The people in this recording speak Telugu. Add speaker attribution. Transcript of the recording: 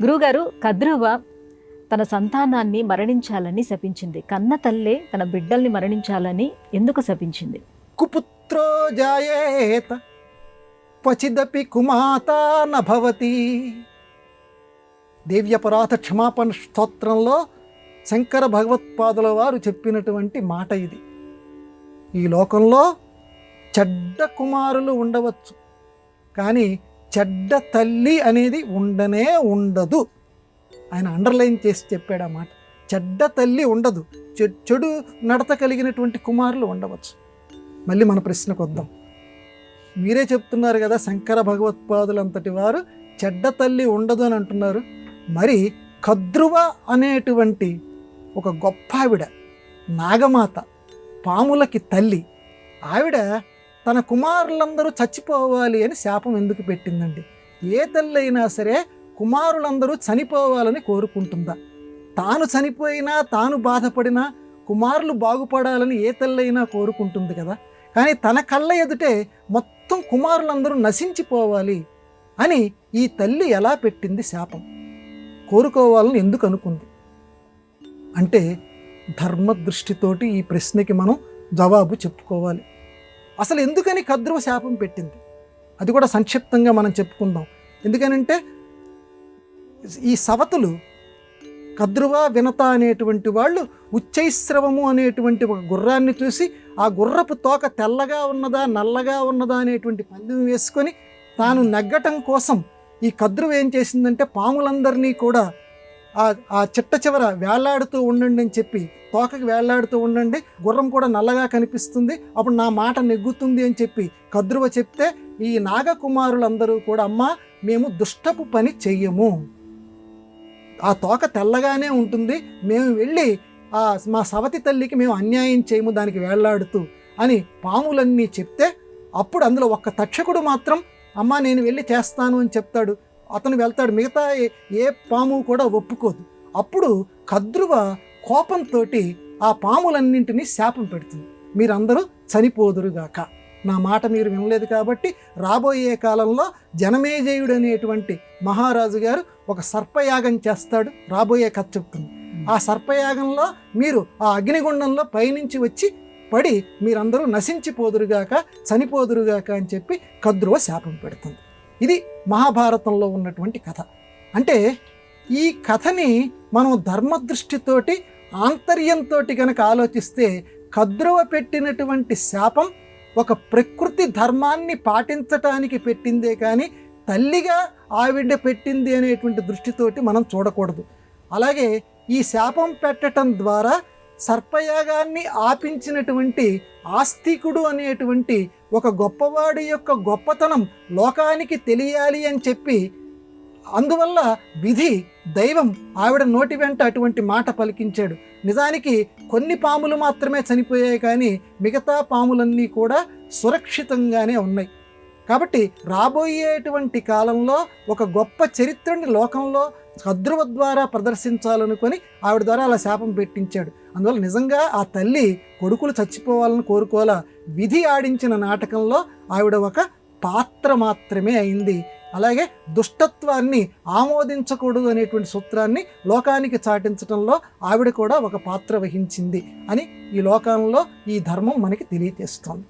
Speaker 1: గురువుగారు, కద్రువ తన సంతానాన్ని మరణించాలని శపించింది. కన్న తల్లే తన బిడ్డల్ని మరణించాలని ఎందుకు శపించింది?
Speaker 2: కుపుత్రో జాయేత క్వచిదపి కుమాతా నభవతి. దేవ్యపరాధ క్షమాపణ స్తోత్రంలో శంకర భగవత్పాదుల వారు చెప్పినటువంటి మాట ఇది. ఈ లోకంలో చెడ్డ కుమారులు ఉండవచ్చు, కానీ చెడ్డ తల్లి అనేది ఉండనే ఉండదు. ఆయన అండర్లైన్ చేసి చెప్పాడు ఆ మాట. చెడ్డ తల్లి ఉండదు, చెడు నడత కలిగినటువంటి కుమారులు ఉండవచ్చు. మళ్ళీ మన ప్రశ్నకు వద్దాం. మీరే చెప్తున్నారు కదా, శంకర భగవత్పాదులంతటి వారు చెడ్డ తల్లి ఉండదు అని అంటున్నారు. మరి కద్రువ అనేటువంటి ఒక గొప్ప ఆవిడ, నాగమాత, పాములకి తల్లి, ఆవిడ తన కుమారులందరూ చచ్చిపోవాలి అని శాపం ఎందుకు పెట్టిందండి? ఏ తల్లి అయినా సరే కుమారులందరూ చనిపోవాలని కోరుకుంటుందా? తాను చనిపోయినా, తాను బాధపడినా కుమారులు బాగుపడాలని ఏ తల్లి అయినా కోరుకుంటుంది కదా. కానీ తన కళ్ళ ఎదుటే మొత్తం కుమారులందరూ నశించిపోవాలి అని ఈ తల్లి ఎలా పెట్టింది శాపం? కోరుకోవాలని ఎందుకు అనుకుంది అంటే, ధర్మదృష్టితోటి ఈ ప్రశ్నకి మనం జవాబు చెప్పుకోవాలి. అసలు ఎందుకని కద్రువ శాపం పెట్టింది అది కూడా సంక్షిప్తంగా మనం చెప్పుకుందాం. ఎందుకనంటే, ఈ సవతులు కద్రువ, వినత అనేటువంటి వాళ్ళు ఉచ్చైశ్రవము అనేటువంటి ఒక గుర్రాన్ని చూసి ఆ గుర్రపు తోక తెల్లగా ఉన్నదా నల్లగా ఉన్నదా అనేటువంటి పందెం వేసుకొని తాను నెగ్గటం కోసం ఈ కద్రువ ఏం చేసిందంటే, పాములందరినీ కూడా ఆ చిట్ట చివర వేళ్లాడుతూ ఉండండి అని చెప్పి, తోకకి వేళ్లాడుతూ ఉండండి, గుర్రం కూడా నల్లగా కనిపిస్తుంది, అప్పుడు నా మాట నెగ్గుతుంది అని చెప్పి కద్రువ చెప్తే, ఈ నాగకుమారులందరూ కూడా, అమ్మా మేము దుష్టపు పని చెయ్యము, ఆ తోక తెల్లగానే ఉంటుంది, మేము వెళ్ళి మా సవతి తల్లికి మేము అన్యాయం చేయము దానికి వేళ్లాడుతూ అని పాములన్నీ చెప్తే, అప్పుడు అందులో ఒక్క తక్షకుడు మాత్రం అమ్మా నేను వెళ్ళి చేస్తాను అని చెప్తాడు. అతను వెళ్తాడు, మిగతా ఏ పాము కూడా ఒప్పుకోదు. అప్పుడు కద్రువ కోపంతో ఆ పాములన్నింటినీ శాపం పెడుతుంది, మీరందరూ చనిపోదురుగాక, నా మాట మీరు వినలేదు కాబట్టి రాబోయే కాలంలో జనమేజయుడు అనేటువంటి మహారాజు గారు ఒక సర్పయాగం చేస్తాడు, రాబోయే కథ చెప్తుంది. ఆ సర్పయాగంలో మీరు ఆ అగ్నిగుండంలో పైనుంచి వచ్చి పడి మీరందరూ నశించిపోదురుగాక, చనిపోదురుగాక అని చెప్పి కద్రువ శాపం పెడుతుంది. ఇది మహాభారతంలో ఉన్నటువంటి కథ. అంటే ఈ కథని మనం ధర్మదృష్టితోటి, ఆంతర్యంతో కనుక ఆలోచిస్తే, కద్రువ పెట్టినటువంటి శాపం ఒక ప్రకృతి ధర్మాన్ని పాటించటానికి పెట్టిందే కానీ తల్లిగా ఆవిడ పెట్టింది అనేటువంటి దృష్టితోటి మనం చూడకూడదు. అలాగే ఈ శాపం పెట్టడం ద్వారా సర్పయాగాన్ని ఆపించినటువంటి ఆస్తికుడు అనేటువంటి ఒక గొప్పవాడి యొక్క గొప్పతనం లోకానికి తెలియాలి అని చెప్పి, అందువల్ల విధి, దైవం ఆవిడ నోటి వెంట అటువంటి మాట పలికించాడు. నిజానికి కొన్ని పాములు మాత్రమే చనిపోయాయి, కానీ మిగతా పాములన్నీ కూడా సురక్షితంగానే ఉన్నాయి. కాబట్టి రాబోయేటువంటి కాలంలో ఒక గొప్ప చరిత్రని లోకంలో కద్రువ ద్వారా ప్రదర్శించాలనుకొని ఆవిడ ద్వారా అలా శాపం పెట్టించాడు. అందువల్ల నిజంగా ఆ తల్లి కొడుకులు చచ్చిపోవాలని కోరుకోవాల, విధి ఆడించిన నాటకంలో ఆవిడ ఒక పాత్ర మాత్రమే అయింది. అలాగే దుష్టత్వాన్ని ఆమోదించకూడదు అనేటువంటి సూత్రాన్ని లోకానికి చాటించడంలో ఆవిడ కూడా ఒక పాత్ర వహించింది అని ఈ లోకంలో ఈ ధర్మం మనకి తెలియజేస్తోంది.